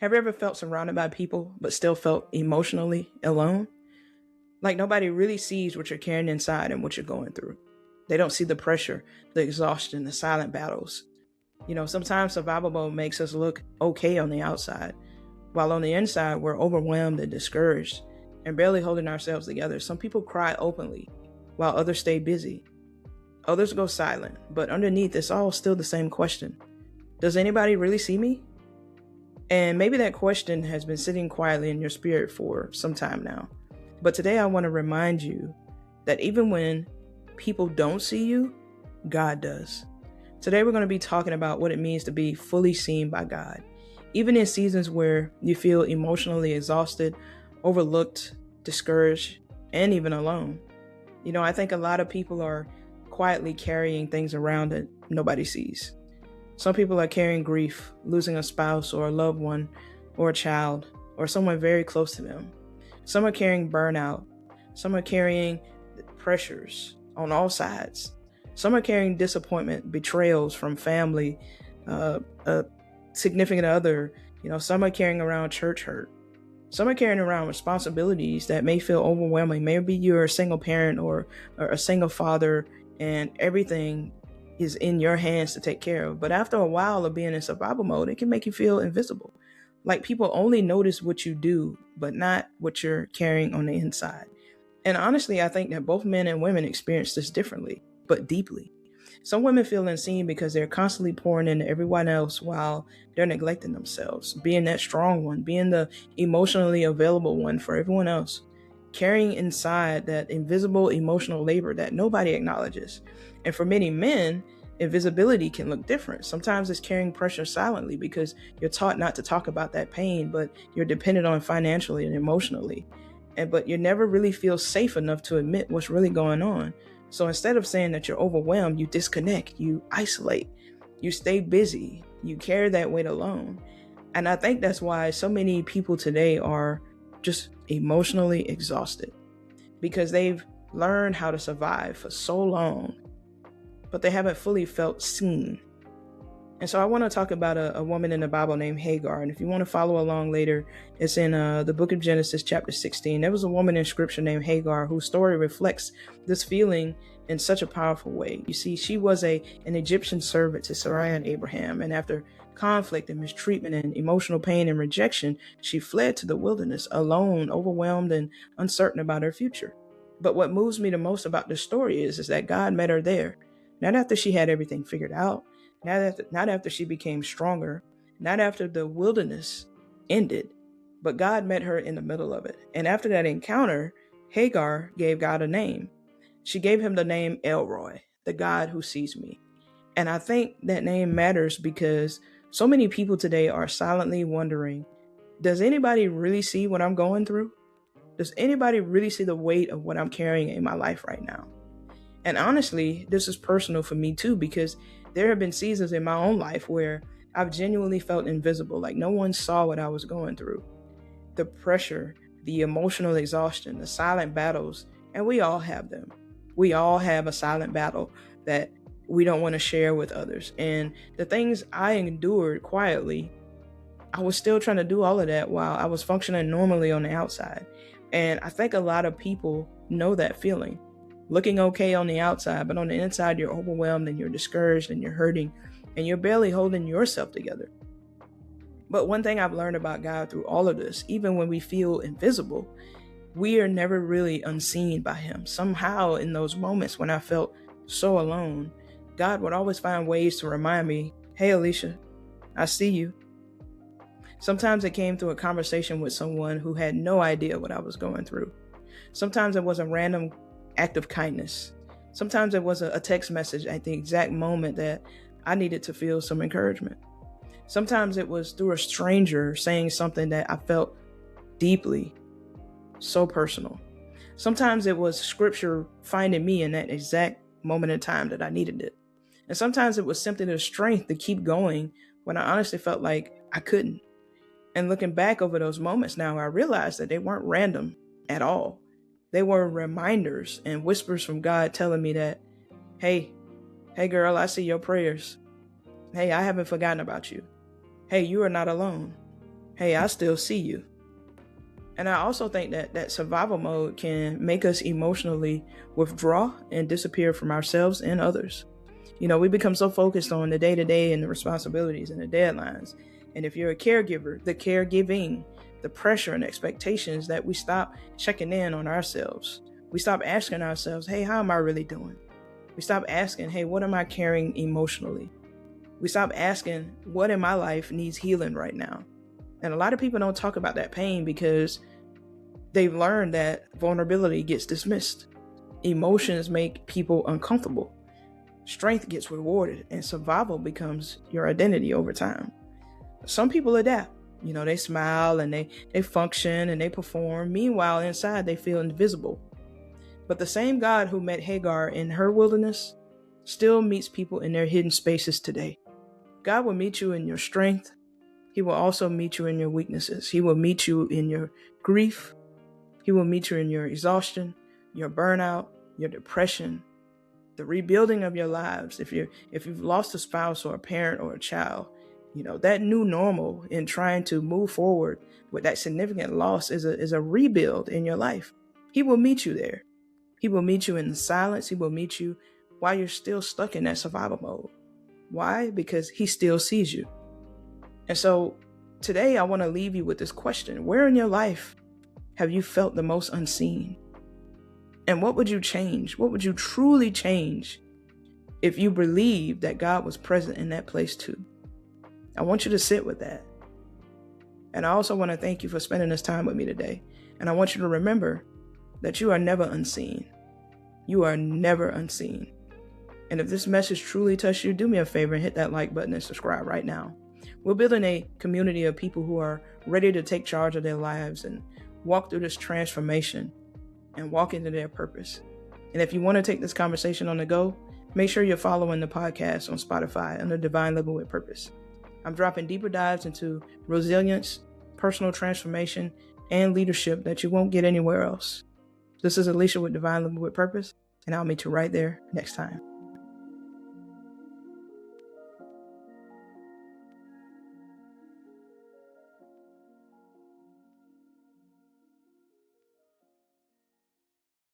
Have you ever felt surrounded by people but still felt emotionally alone? Like nobody really sees what you're carrying inside and what you're going through. They don't see the pressure, the exhaustion, the silent battles. Sometimes survival mode makes us look okay on the outside, while on the inside we're overwhelmed and discouraged and barely holding ourselves together. Some people cry openly, while others stay busy. Others go silent, but underneath it's all still the same question. Does anybody really see me? And maybe that question has been sitting quietly in your spirit for some time now. But today I want to remind you that even when people don't see you, God does. Today we're going to be talking about what it means to be fully seen by God. Even in seasons where you feel emotionally exhausted, overlooked, discouraged, and even alone. I think a lot of people are quietly carrying things around that nobody sees. Some people are carrying grief, losing a spouse or a loved one or a child or someone very close to them. Some are carrying burnout. Some are carrying pressures on all sides. Some are carrying disappointment, betrayals from family, a significant other. Some are carrying around church hurt. Some are carrying around responsibilities that may feel overwhelming. Maybe you're a single parent or a single father and everything is in your hands to take care of. But after a while of being in survival mode, it can make you feel invisible. Like people only notice what you do, but not what you're carrying on the inside. And honestly, I think that both men and women experience this differently, but deeply. Some women feel unseen because they're constantly pouring into everyone else while they're neglecting themselves, being that strong one, being the emotionally available one for everyone else, carrying inside that invisible emotional labor that nobody acknowledges. And for many men, invisibility can look different. Sometimes it's carrying pressure silently because you're taught not to talk about that pain, but you're dependent on financially and emotionally. But you never really feel safe enough to admit what's really going on. So instead of saying that you're overwhelmed, you disconnect, you isolate, you stay busy, you carry that weight alone. And I think that's why so many people today are just emotionally exhausted because they've learned how to survive for so long, but they haven't fully felt seen. And so I want to talk about a woman in the Bible named Hagar. And if you want to follow along later, it's in the book of Genesis, chapter 16. There was a woman in scripture named Hagar whose story reflects this feeling in such a powerful way. You see, she was an Egyptian servant to Sarai and Abraham. And after conflict and mistreatment and emotional pain and rejection, she fled to the wilderness alone, overwhelmed and uncertain about her future. But what moves me the most about this story is that God met her there. Not after she had everything figured out, not after she became stronger, not after the wilderness ended, but God met her in the middle of it. And after that encounter, Hagar gave God a name. She gave him the name Elroy, the God who sees me. And I think that name matters because so many people today are silently wondering, does anybody really see what I'm going through? Does anybody really see the weight of what I'm carrying in my life right now? And honestly, this is personal for me too, because there have been seasons in my own life where I've genuinely felt invisible, like no one saw what I was going through. The pressure, the emotional exhaustion, the silent battles, and we all have them. We all have a silent battle that we don't want to share with others. And the things I endured quietly, I was still trying to do all of that while I was functioning normally on the outside. And I think a lot of people know that feeling. Looking okay on the outside, but on the inside, you're overwhelmed and you're discouraged and you're hurting and you're barely holding yourself together. But one thing I've learned about God through all of this, even when we feel invisible, we are never really unseen by him. Somehow in those moments when I felt so alone, God would always find ways to remind me, hey, Alesia, I see you. Sometimes it came through a conversation with someone who had no idea what I was going through. Sometimes it was a random act of kindness. Sometimes it was a text message at the exact moment that I needed to feel some encouragement. Sometimes it was through a stranger saying something that I felt deeply, so personal. Sometimes it was scripture finding me in that exact moment in time that I needed it. And sometimes it was simply the strength to keep going when I honestly felt like I couldn't. And looking back over those moments now, I realized that they weren't random at all. They were reminders and whispers from God telling me that, hey girl, I see your prayers. Hey, I haven't forgotten about you. Hey, you are not alone. hey, I still see you. And I also think that survival mode can make us emotionally withdraw and disappear from ourselves and others. We become so focused on the day-to-day and the responsibilities and the deadlines. And if you're a caregiver, the caregiving, the pressure and expectations, that we stop checking in on ourselves. We stop asking ourselves, hey, how am I really doing? We stop asking, hey, what am I carrying emotionally? We stop asking, what in my life needs healing right now? And a lot of people don't talk about that pain because they've learned that vulnerability gets dismissed. Emotions make people uncomfortable. Strength gets rewarded, and survival becomes your identity over time. Some people adapt. They smile and they function and they perform. Meanwhile, inside they feel invisible. But the same God who met Hagar in her wilderness still meets people in their hidden spaces today. God will meet you in your strength. He will also meet you in your weaknesses. He will meet you in your grief. He will meet you in your exhaustion, your burnout, your depression, the rebuilding of your lives. If you've lost a spouse or a parent or a child, that new normal in trying to move forward with that significant loss is a rebuild in your life. He will meet you there. He will meet you in the silence. He will meet you while you're still stuck in that survival mode. Why? Because he still sees you. And so today I want to leave you with this question. Where in your life have you felt the most unseen? And what would you change? What would you truly change if you believed that God was present in that place too? I want you to sit with that. And I also want to thank you for spending this time with me today. And I want you to remember that you are never unseen. You are never unseen. And if this message truly touched you, do me a favor and hit that like button and subscribe right now. We're building a community of people who are ready to take charge of their lives and walk through this transformation and walk into their purpose. And if you want to take this conversation on the go, make sure you're following the podcast on Spotify under Divine Living with Purpose. I'm dropping deeper dives into resilience, personal transformation, and leadership that you won't get anywhere else. This is Alesia with Divine Living with Purpose, and I'll meet you right there next time.